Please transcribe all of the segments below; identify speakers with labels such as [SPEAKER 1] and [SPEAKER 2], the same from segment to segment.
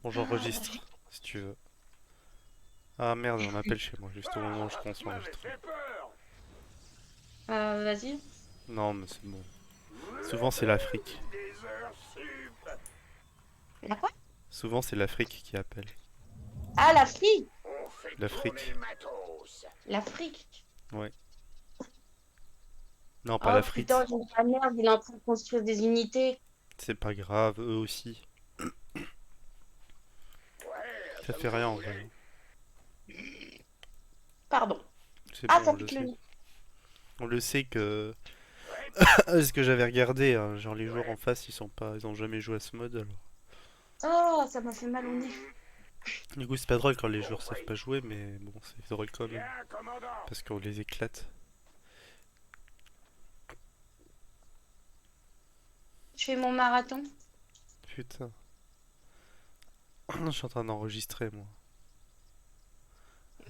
[SPEAKER 1] Bon, j'enregistre, si tu veux. Ah merde, on m'appelle chez moi, juste au moment où je commence l'enregistrement.
[SPEAKER 2] Vas-y.
[SPEAKER 1] Non, mais c'est bon. Souvent, c'est l'Afrique.
[SPEAKER 2] La quoi?
[SPEAKER 1] Souvent, c'est l'Afrique qui appelle.
[SPEAKER 2] Ah, l'Afrique.
[SPEAKER 1] L'Afrique.
[SPEAKER 2] L'Afrique.
[SPEAKER 1] Ouais. Non, pas
[SPEAKER 2] Oh
[SPEAKER 1] l'Afrique.
[SPEAKER 2] putain, j'ai la merde, il est en train de construire des unités.
[SPEAKER 1] C'est pas grave, eux aussi. Ça fait rien en vrai, hein.
[SPEAKER 2] Pardon.
[SPEAKER 1] C'est
[SPEAKER 2] Ah,
[SPEAKER 1] bon,
[SPEAKER 2] ça
[SPEAKER 1] on le
[SPEAKER 2] pique le
[SPEAKER 1] sait.
[SPEAKER 2] nez.
[SPEAKER 1] On le sait que. Ce que j'avais regardé, hein, genre les joueurs en face, ils ont jamais joué à ce mode alors.
[SPEAKER 2] Oh, ça m'a fait mal au nez.
[SPEAKER 1] Du coup, c'est pas drôle quand les joueurs savent pas jouer, mais bon, c'est drôle quand même. Parce qu'on les éclate.
[SPEAKER 2] Je fais mon marathon.
[SPEAKER 1] Putain. Je suis en train d'enregistrer, moi.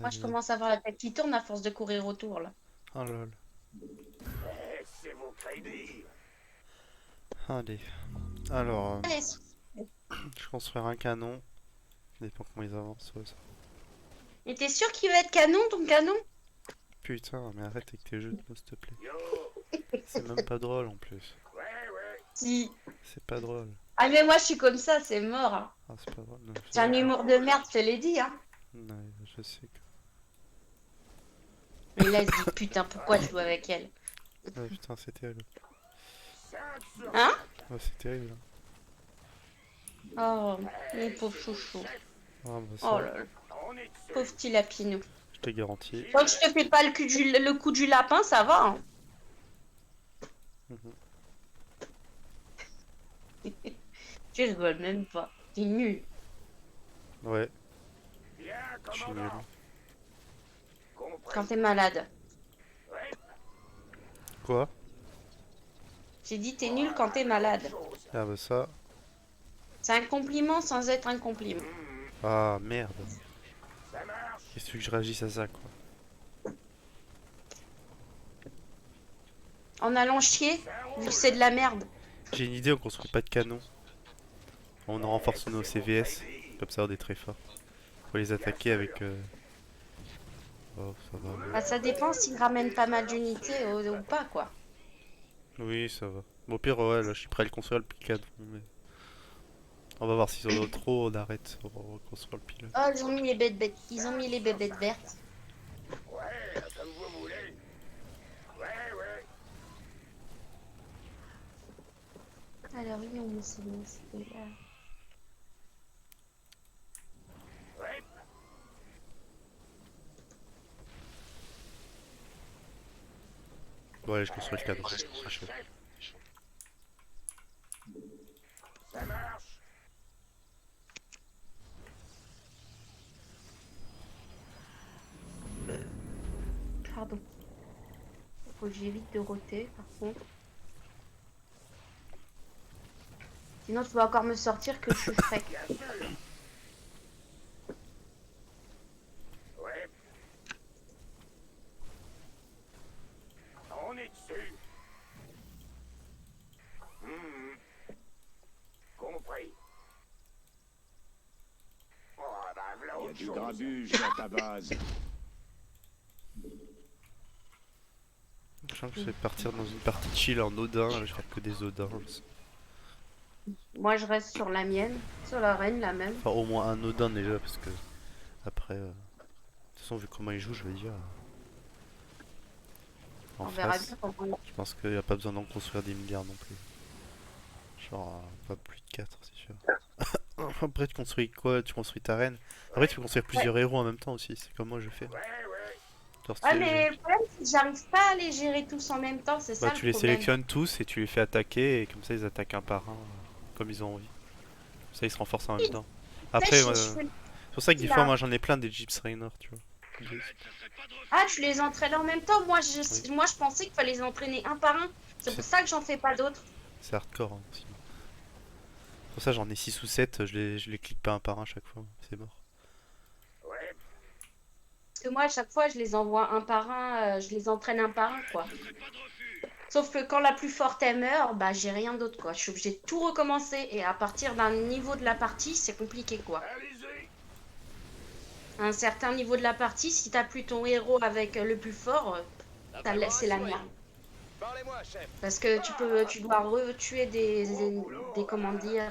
[SPEAKER 2] Moi, je
[SPEAKER 1] Vas-y.
[SPEAKER 2] commence à avoir la tête qui tourne à force de courir autour, là.
[SPEAKER 1] Oh lol. Allez. Alors,
[SPEAKER 2] Allez.
[SPEAKER 1] je construire un canon. Ça dépend comment ils avancent. Ouais, ça.
[SPEAKER 2] Et t'es sûr qu'il va être canon, ton canon?
[SPEAKER 1] Putain, mais arrête avec tes jeux de mots, s'il te plaît. C'est même pas drôle en plus.
[SPEAKER 2] Si.
[SPEAKER 1] C'est pas drôle.
[SPEAKER 2] Ah, mais moi, je suis comme ça, c'est mort, hein.
[SPEAKER 1] Ah, c'est pas drôle. Non,
[SPEAKER 2] J'ai un humour de merde, je te l'ai dit, hein.
[SPEAKER 1] non, je sais que.
[SPEAKER 2] Mais là, elle se dit, putain, pourquoi je joue avec elle?
[SPEAKER 1] Ouais, putain, c'est terrible.
[SPEAKER 2] Hein?
[SPEAKER 1] Ouais, c'est terrible, hein.
[SPEAKER 2] Oh, mon pauvre chouchou.
[SPEAKER 1] Ah, bah
[SPEAKER 2] Oh
[SPEAKER 1] ça,
[SPEAKER 2] là là. Pauvre petit lapinou.
[SPEAKER 1] je te garantis.
[SPEAKER 2] Tant que je te fais pas le coup du lapin, ça va, hein.
[SPEAKER 1] Mhm.
[SPEAKER 2] Tu rigoles même pas. T'es nul.
[SPEAKER 1] Ouais, je suis nul.
[SPEAKER 2] Quand t'es malade.
[SPEAKER 1] Quoi?
[SPEAKER 2] J'ai dit t'es nul quand t'es malade.
[SPEAKER 1] Ah, bah ça.
[SPEAKER 2] C'est un compliment sans être un compliment.
[SPEAKER 1] Ah, merde. Qu'est-ce que tu veux que je réagisse à ça, quoi?
[SPEAKER 2] En allant chier, vu que c'est de la merde.
[SPEAKER 1] J'ai une idée, on construit pas de canon. On renforce nos CVS. Comme ça, on est très fort. Faut les attaquer avec. Oh, ça va.
[SPEAKER 2] Bah, ça dépend s'ils ramènent pas mal d'unités ou pas, quoi.
[SPEAKER 1] Oui, ça va. Bon, au pire, ouais, là, je suis prêt à le construire le canon. Mais... On va voir s'ils en ont trop, on arrête. On va reconstruire le pilote.
[SPEAKER 2] Oh, ils ont mis les bêtes. Ils ont mis les bébêtes vertes. Alors, oui, on met là.
[SPEAKER 1] Bon, allez, je construis le canon. C'est chaud.
[SPEAKER 2] Pardon. Faut que j'évite de roter, par contre. Sinon, tu vas encore me sortir que je suis frais.
[SPEAKER 3] Il y a du grabuge dans ta base.
[SPEAKER 1] Je sens que je vais partir dans une partie chill en Odin. Là, je vais faire que des Odins.
[SPEAKER 2] Moi, je reste sur la mienne, sur la reine, la même.
[SPEAKER 1] Enfin, au moins un Odin déjà, parce que après. De toute façon, vu comment il joue, je vais dire. En
[SPEAKER 2] On verra
[SPEAKER 1] face,
[SPEAKER 2] bien comment.
[SPEAKER 1] je pense qu'il n'y a pas besoin d'en construire des milliards non plus. Genre, pas plus de 4 c'est sûr. Après, tu construis quoi? Tu construis ta reine. Après, tu peux construire
[SPEAKER 2] Ouais.
[SPEAKER 1] plusieurs héros en même temps aussi. C'est comme moi je fais. Genre,
[SPEAKER 2] Ouais, mais le problème, c'est que j'arrive pas à les gérer tous en même temps, c'est
[SPEAKER 1] bah,
[SPEAKER 2] ça le
[SPEAKER 1] tu les
[SPEAKER 2] problème.
[SPEAKER 1] sélectionnes tous et tu les fais attaquer. Et comme ça, ils attaquent un par un comme ils ont envie. Comme ça, ils se renforcent en même
[SPEAKER 2] Oui,
[SPEAKER 1] temps.
[SPEAKER 2] tu
[SPEAKER 1] Après,
[SPEAKER 2] sais, je fais
[SPEAKER 1] c'est pour ça que des fois,
[SPEAKER 2] là.
[SPEAKER 1] moi j'en ai plein des Gyps Raynor, tu vois.
[SPEAKER 2] Ah, tu les entraînes en même temps.
[SPEAKER 1] Oui,
[SPEAKER 2] Moi, je pensais qu'il fallait les entraîner un par un. C'est pour
[SPEAKER 1] c'est
[SPEAKER 2] ça que j'en fais pas d'autres.
[SPEAKER 1] c'est hardcore, hein, sinon. Pour ça, j'en ai 6 ou 7 je les clique pas un par un chaque fois. C'est mort.
[SPEAKER 2] Parce que moi, à chaque fois, je les envoie un par un, je les entraîne un par un, quoi. Sauf que quand la plus forte elle meurt, bah j'ai rien d'autre quoi. Je suis obligée de tout recommencer et à partir d'un niveau de la partie, c'est compliqué quoi. À un certain niveau de la partie, si t'as plus ton héros avec le plus fort,
[SPEAKER 4] La
[SPEAKER 2] c'est la
[SPEAKER 4] préparation est...
[SPEAKER 2] merde.
[SPEAKER 4] Parlez-moi, chef.
[SPEAKER 2] Parce que tu dois retuer des comment dire,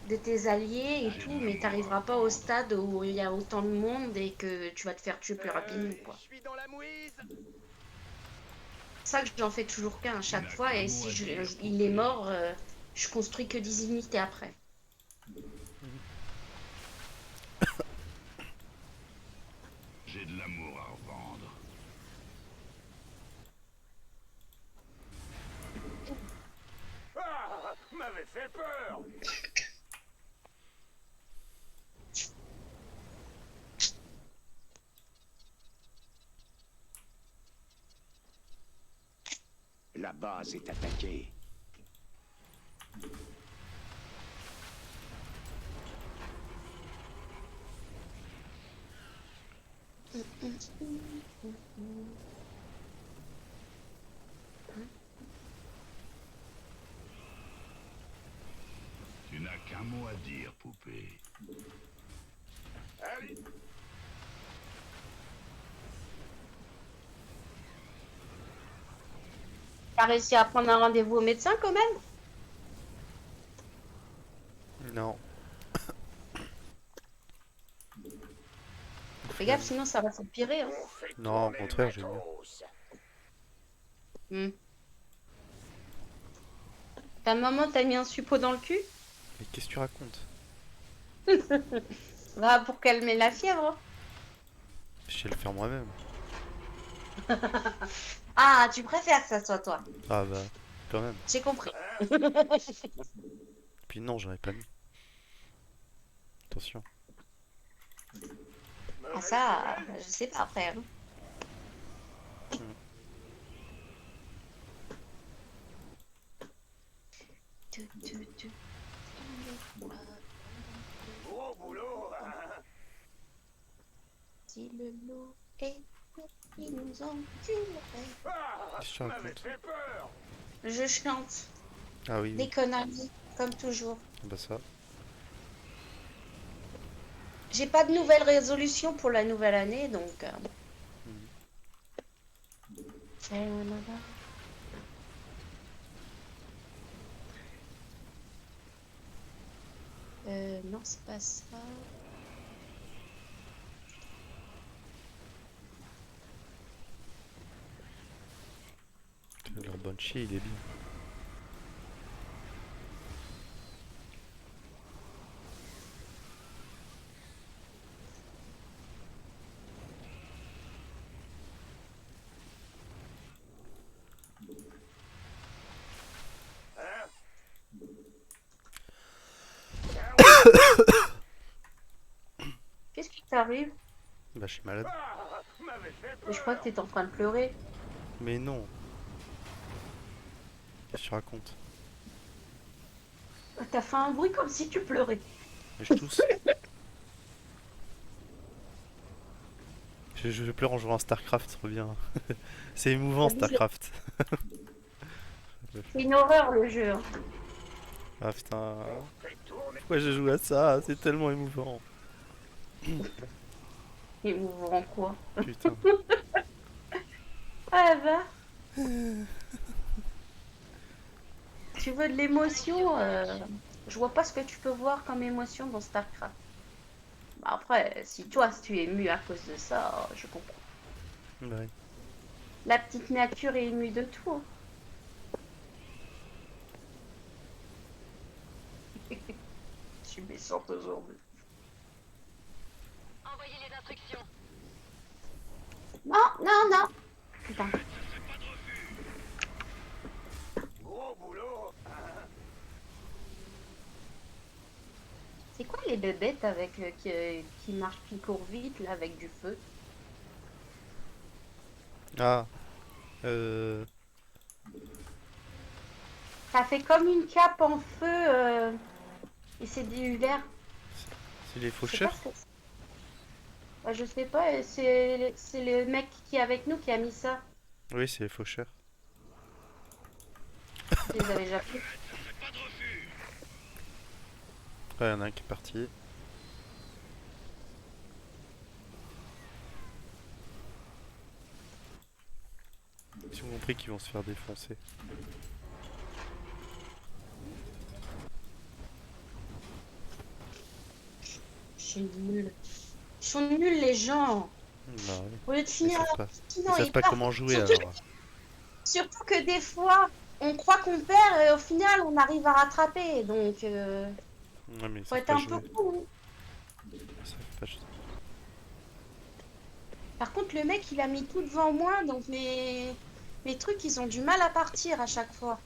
[SPEAKER 2] de tes alliés et tout, mais t'arriveras pas au stade où il y a autant de monde et que tu vas te faire tuer plus rapidement
[SPEAKER 4] Je
[SPEAKER 2] quoi.
[SPEAKER 4] suis dans la mouise.
[SPEAKER 2] C'est ça que j'en fais toujours qu'un à chaque fois et si il est mort, je construis que des unités après.
[SPEAKER 5] J'ai de l'amour à revendre.
[SPEAKER 3] Ah, m'avait fait peur. La base est attaquée.
[SPEAKER 5] Tu n'as qu'un mot à dire, poupée.
[SPEAKER 3] Allez.
[SPEAKER 2] T'as réussi à prendre un rendez-vous au médecin quand même?
[SPEAKER 1] Non.
[SPEAKER 2] Fais gaffe, sinon ça va s'empirer. Hein.
[SPEAKER 1] Non, au contraire, j'ai mieux.
[SPEAKER 2] Hmm. Ta maman t'a mis un suppôt dans le cul?
[SPEAKER 1] Mais qu'est-ce que tu racontes?
[SPEAKER 2] Va pour calmer la fièvre. Hein.
[SPEAKER 1] Je sais le faire moi-même.
[SPEAKER 2] Ah, tu préfères que ça soit toi.
[SPEAKER 1] Ah bah, quand même.
[SPEAKER 2] J'ai compris.
[SPEAKER 1] Puis non, j'aurais pas mis. Attention.
[SPEAKER 2] Ah ça, je sais pas après. Hein.
[SPEAKER 3] Gros boulot.
[SPEAKER 2] Si le loup est il nous enculerait.
[SPEAKER 3] Ah,
[SPEAKER 1] Qu'est-ce que tu
[SPEAKER 3] m'avait
[SPEAKER 1] racontes?
[SPEAKER 3] fait peur.
[SPEAKER 2] Je chante
[SPEAKER 1] Ah oui,
[SPEAKER 2] des
[SPEAKER 1] oui.
[SPEAKER 2] conneries, comme toujours.
[SPEAKER 1] Bah ça.
[SPEAKER 2] J'ai pas de nouvelles résolutions pour la nouvelle année, donc... non, c'est pas ça.
[SPEAKER 1] Leur Banshee, il est bien.
[SPEAKER 2] Qu'est-ce qui t'arrive?
[SPEAKER 1] Bah je suis malade.
[SPEAKER 3] Ah, m'avait fait peur.
[SPEAKER 2] Je crois que t'es en train de pleurer.
[SPEAKER 1] Mais non. Qu'est-ce que tu racontes?
[SPEAKER 2] T'as fait un bruit comme si tu pleurais.
[SPEAKER 1] Mais je tousse. Je pleure en jouant à StarCraft, trop bien. C'est émouvant StarCraft.
[SPEAKER 2] C'est une horreur le jeu. Hein.
[SPEAKER 1] Ah putain. Pourquoi je joue à ça? C'est tellement émouvant.
[SPEAKER 2] Émouvant quoi.
[SPEAKER 1] Putain.
[SPEAKER 2] Ah bah. Tu veux de l'émotion je vois pas ce que tu peux voir comme émotion dans StarCraft. Bah après, si tu es ému à cause de ça, je comprends.
[SPEAKER 1] Ouais.
[SPEAKER 2] La petite nature est émue de tout. Hein. Je suis méchante aujourd'hui.
[SPEAKER 6] Envoyez les instructions.
[SPEAKER 2] Non, non, non. Putain.
[SPEAKER 3] Gros boulot.
[SPEAKER 2] C'est quoi les bébêtes avec qui marchent, qui courent vite là avec du feu?
[SPEAKER 1] Ah.
[SPEAKER 2] Ça fait comme une cape en feu et c'est du l'air.
[SPEAKER 1] C'est les
[SPEAKER 2] Je sais pas
[SPEAKER 1] faucheurs?
[SPEAKER 2] ce que c'est. Bah, je sais pas, c'est le mec qui est avec nous qui a mis ça.
[SPEAKER 1] Oui, c'est les faucheurs.
[SPEAKER 2] Tu les avais déjà pris.
[SPEAKER 1] Ouais, y'en a un qui est parti. Ils ont compris qu'ils vont se faire défoncer.
[SPEAKER 2] Je suis nulle. Ils sont nuls les gens.
[SPEAKER 1] Bah oui.
[SPEAKER 2] Au lieu de
[SPEAKER 1] Ils
[SPEAKER 2] finir
[SPEAKER 1] savent pas.
[SPEAKER 2] sinon
[SPEAKER 1] Ils savent
[SPEAKER 2] ils
[SPEAKER 1] pas
[SPEAKER 2] perdent.
[SPEAKER 1] comment jouer
[SPEAKER 2] Surtout,
[SPEAKER 1] alors.
[SPEAKER 2] surtout que des fois, on croit qu'on perd et au final, on arrive à rattraper. Donc,
[SPEAKER 1] Ouais, mais ils
[SPEAKER 2] faut
[SPEAKER 1] savent
[SPEAKER 2] être
[SPEAKER 1] pas
[SPEAKER 2] un peu
[SPEAKER 1] jouer.
[SPEAKER 2] con.
[SPEAKER 1] Ils savent pas jouer.
[SPEAKER 2] Par contre, le mec, il a mis tout devant moi, donc mes trucs, ils ont du mal à partir à chaque fois.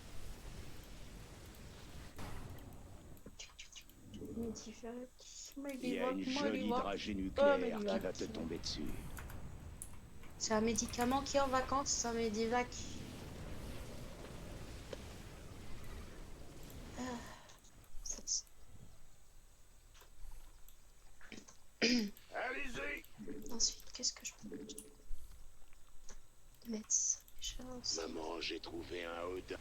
[SPEAKER 3] Il y a une jolie dragée
[SPEAKER 2] Oh,
[SPEAKER 3] nucléaire qui
[SPEAKER 2] Medivac.
[SPEAKER 3] va te tomber dessus.
[SPEAKER 2] C'est un médicament qui est en vacances, ça, Medivac. Ah, ça-
[SPEAKER 5] Allez-y.
[SPEAKER 2] Ensuite, qu'est-ce que je peux mettre ça déjà aussi.
[SPEAKER 5] Maman, j'ai trouvé un Odin.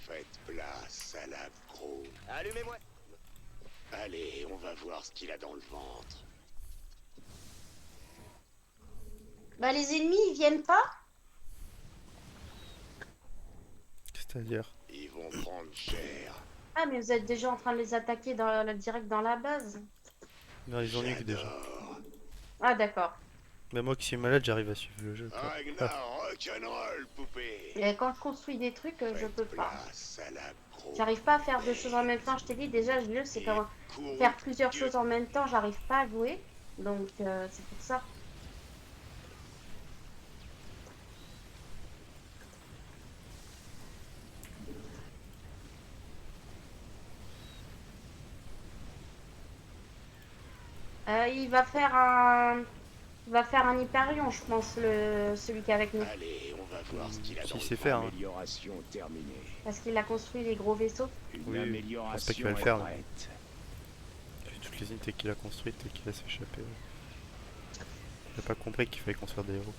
[SPEAKER 5] Faites place à la gros.
[SPEAKER 4] Allumez-moi.
[SPEAKER 5] Allez, on va voir ce qu'il a dans le ventre.
[SPEAKER 2] Bah, les ennemis, ils viennent pas?
[SPEAKER 1] C'est-à-dire.
[SPEAKER 5] Ils vont prendre cher.
[SPEAKER 2] Ah, mais vous êtes déjà en train de les attaquer direct dans la base.
[SPEAKER 1] Non, ils ont nuque déjà.
[SPEAKER 5] J'adore.
[SPEAKER 2] Ah, d'accord.
[SPEAKER 1] Mais moi qui suis malade, j'arrive à suivre le jeu. Quoi.
[SPEAKER 5] Ragnar, rock'n'roll, poupée.
[SPEAKER 2] Et quand je construis des trucs, je
[SPEAKER 5] Faites
[SPEAKER 2] peux pas.
[SPEAKER 5] place à la gros.
[SPEAKER 2] J'arrive pas à faire deux choses en même temps. Je t'ai dit, déjà, le jeu, c'est comment faire plusieurs choses en même temps. J'arrive pas à jouer. Donc, c'est pour ça. Il va faire un Hyperion, je pense, celui qui est avec nous.
[SPEAKER 5] Allez, on va voir ce qu'il a
[SPEAKER 1] Si
[SPEAKER 5] dans le
[SPEAKER 1] c'est
[SPEAKER 5] ventre.
[SPEAKER 1] faire. Hein.
[SPEAKER 3] Amélioration terminée.
[SPEAKER 2] Parce qu'il a construit les gros vaisseaux.
[SPEAKER 3] Une
[SPEAKER 1] Oui, je pense pas qu'il va
[SPEAKER 3] amélioration
[SPEAKER 1] le
[SPEAKER 3] est
[SPEAKER 1] faire, là.
[SPEAKER 3] prête.
[SPEAKER 1] Vu toutes les unités qu'il a construites et qu'il laisse échapper. Il a pas compris qu'il fallait construire des héros.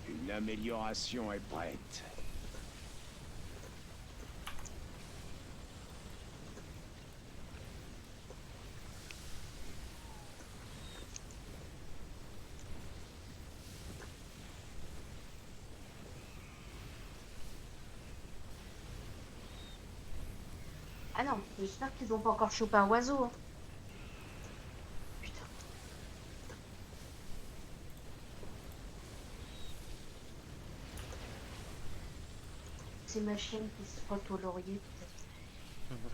[SPEAKER 3] Une amélioration est prête.
[SPEAKER 2] Ah non, j'espère qu'ils ont pas encore chopé un oiseau. Hein. Putain. C'est ma chienne qui se frotte au laurier, peut-être.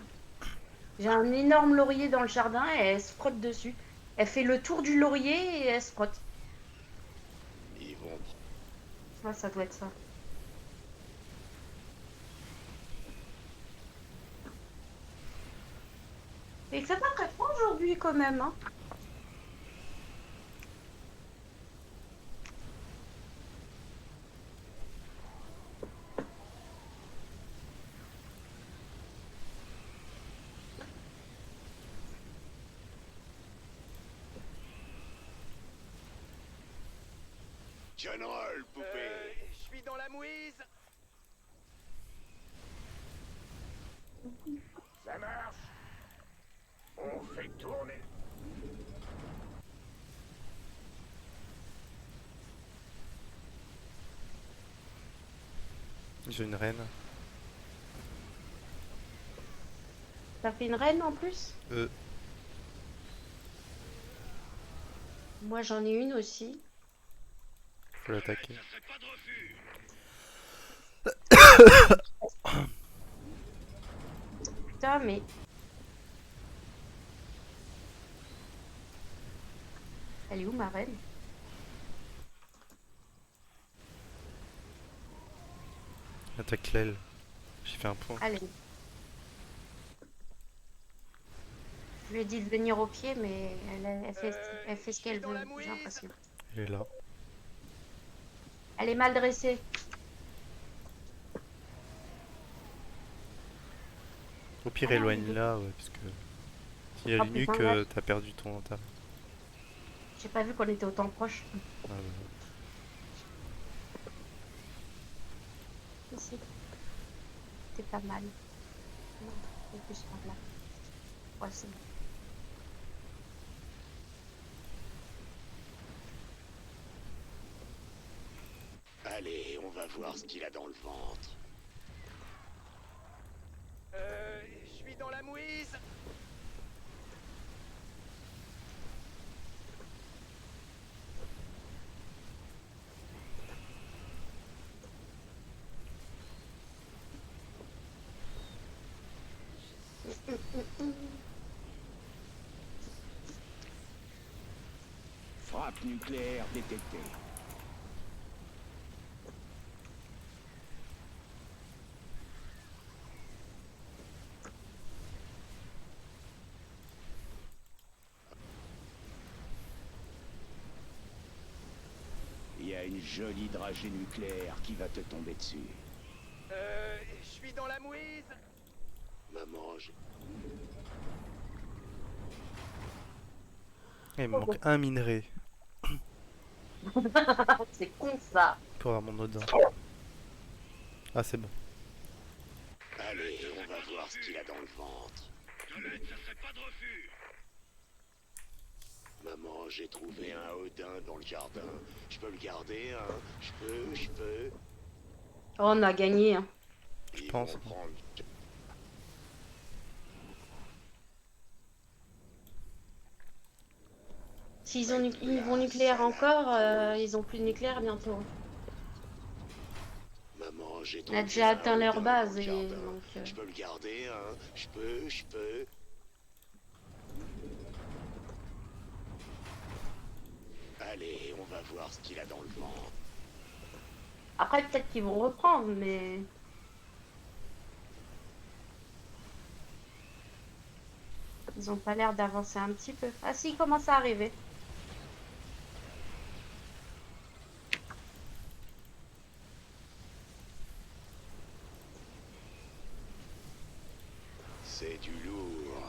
[SPEAKER 2] J'ai un énorme laurier dans le jardin et elle se frotte dessus. Elle fait le tour du laurier et elle se frotte.
[SPEAKER 5] Ils vont
[SPEAKER 2] Ouais, ça doit être ça. Et il fait pas très froid aujourd'hui quand même, hein.
[SPEAKER 5] rock'n'roll, poupée.
[SPEAKER 4] Je suis dans la mouise.
[SPEAKER 5] Ça marche. On fait tourner.
[SPEAKER 1] J'ai une reine.
[SPEAKER 2] Ça fait une reine en plus? Moi j'en ai une aussi.
[SPEAKER 1] Faut l'attaquer.
[SPEAKER 2] Putain, mais. Elle est où ma reine?
[SPEAKER 1] Attaque l'aile. J'ai fait un point.
[SPEAKER 2] Allez. Je lui ai dit de venir au pied, mais elle fait ce qu'elle
[SPEAKER 4] dans
[SPEAKER 2] veut,
[SPEAKER 4] la
[SPEAKER 2] j'ai
[SPEAKER 4] mouise.
[SPEAKER 2] l'impression.
[SPEAKER 1] Elle est là.
[SPEAKER 2] Elle est mal dressée.
[SPEAKER 1] Au pire, éloigne-la, ouais, parce que s'il y a
[SPEAKER 2] Oh,
[SPEAKER 1] une nuque,
[SPEAKER 2] putain, vache.
[SPEAKER 1] t'as perdu ton intérêt.
[SPEAKER 2] J'ai pas vu qu'on était autant proches.
[SPEAKER 1] Ah, ouais.
[SPEAKER 2] Ici. C'était pas mal. Non, c'est plus par là. Ouais, c'est bon.
[SPEAKER 3] Allez, on va voir ce qu'il a dans le ventre.
[SPEAKER 4] Je suis dans la mouise.
[SPEAKER 3] Frappe nucléaire détectée. Il y a une jolie dragée nucléaire qui va te tomber dessus.
[SPEAKER 4] Je suis dans la mouise.
[SPEAKER 3] Maman,
[SPEAKER 1] Il me manque un minerai
[SPEAKER 2] C'est con ça.
[SPEAKER 1] pour avoir mon Odin. Ah, c'est bon.
[SPEAKER 3] allez, on va voir ce qu'il a dans le ventre.
[SPEAKER 5] Ça serait pas de refus.
[SPEAKER 3] Maman, j'ai trouvé un Odin dans le jardin. Je peux le garder, hein? Je peux.
[SPEAKER 2] Oh, on a gagné. Hein.
[SPEAKER 3] Ils
[SPEAKER 1] pense.
[SPEAKER 3] vont prendre.
[SPEAKER 2] S'ils ont ils vont nucléaire encore, ils ont plus de nucléaire bientôt.
[SPEAKER 3] Maman, j'ai
[SPEAKER 2] On
[SPEAKER 3] trouvé
[SPEAKER 2] a déjà
[SPEAKER 3] un
[SPEAKER 2] atteint leur
[SPEAKER 3] Odin
[SPEAKER 2] base
[SPEAKER 3] dans le
[SPEAKER 2] et
[SPEAKER 3] jardin.
[SPEAKER 2] donc.
[SPEAKER 3] Je peux le garder, hein? Je peux. Allez, on va voir ce qu'il a dans le ventre.
[SPEAKER 2] Après, peut-être qu'ils vont reprendre, mais. Ils ont pas l'air d'avancer un petit peu. Ah si, ils commencent à arriver.
[SPEAKER 3] C'est du lourd.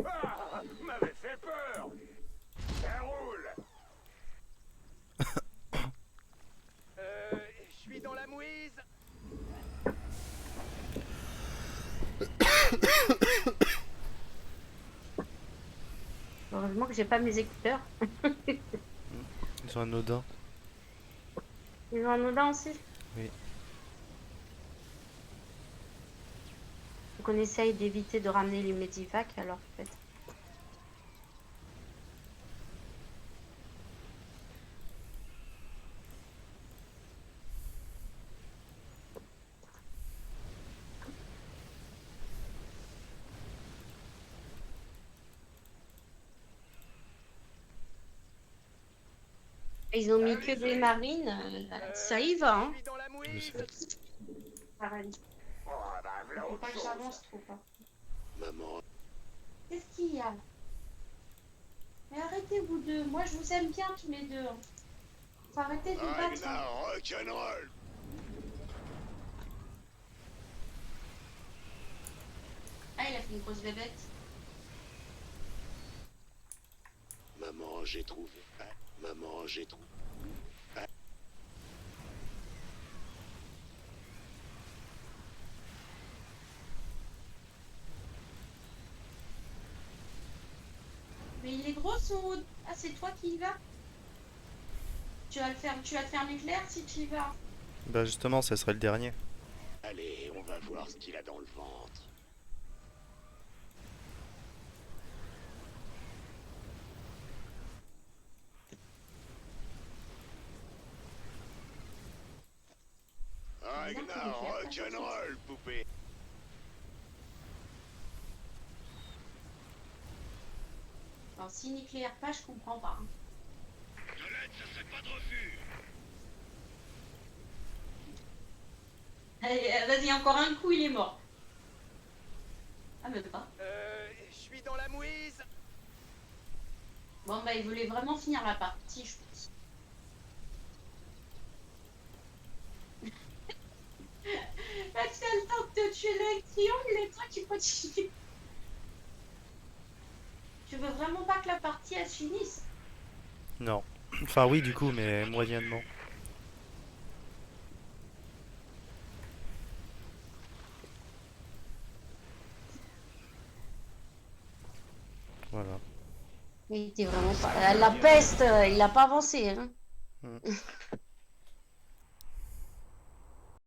[SPEAKER 4] Ah, m'avait fait peur. Ça roule. Je suis dans la mouise.
[SPEAKER 2] Heureusement que j'ai pas mes écouteurs.
[SPEAKER 1] Ils ont un Odin.
[SPEAKER 2] Ils ont un Odin aussi.
[SPEAKER 1] Oui.
[SPEAKER 2] Donc on essaye d'éviter de ramener les Medivac alors en fait. Ils ont mis que des marines, ça y va hein.
[SPEAKER 4] Je suis dans la
[SPEAKER 1] Je
[SPEAKER 4] mouise.
[SPEAKER 1] sais.
[SPEAKER 2] Pareil.
[SPEAKER 3] Oh, bah, voilà
[SPEAKER 2] Faut
[SPEAKER 3] autre
[SPEAKER 2] pas que
[SPEAKER 3] chose.
[SPEAKER 2] j'avance trop. Hein.
[SPEAKER 3] Maman,
[SPEAKER 2] Qu'est-ce qu'il y a? Mais arrêtez vous deux, moi je vous aime bien tous les deux. Hein. Faut arrêter de vous battre. Hein.
[SPEAKER 3] Ragnar rock'n'roll.
[SPEAKER 2] Ah il a fait une grosse bébête.
[SPEAKER 3] Maman, j'ai trouvé. Maman, j'ai trouvé.
[SPEAKER 2] Mais il est gros son... Ah c'est toi qui y vas? Tu vas te faire nucléaire si tu y vas.
[SPEAKER 1] Bah, justement, ça serait le dernier.
[SPEAKER 3] Allez, on va voir ce qu'il a dans le ventre.
[SPEAKER 2] bizarre que
[SPEAKER 3] Ragnar,
[SPEAKER 2] nucléaire pas tout de suite.
[SPEAKER 3] rock'n'roll, poupée.
[SPEAKER 2] Alors si nucléaire pas, je comprends pas. Hein.
[SPEAKER 5] De l'aide, ça serait pas de refus.
[SPEAKER 2] Allez, vas-y, encore un coup, il est mort. Ah, même pas.
[SPEAKER 4] Je suis dans la mouise.
[SPEAKER 2] Bon, bah, il voulait vraiment finir la partie, je pense. Là, tu as le temps de te tuer le triangle et toi, tu continues. Tu veux vraiment pas que la partie, elle se finisse?
[SPEAKER 1] Non. Enfin oui du coup, mais moyennement. Voilà.
[SPEAKER 2] Il était vraiment pas... La peste, il a pas avancé, hein.
[SPEAKER 1] Mm.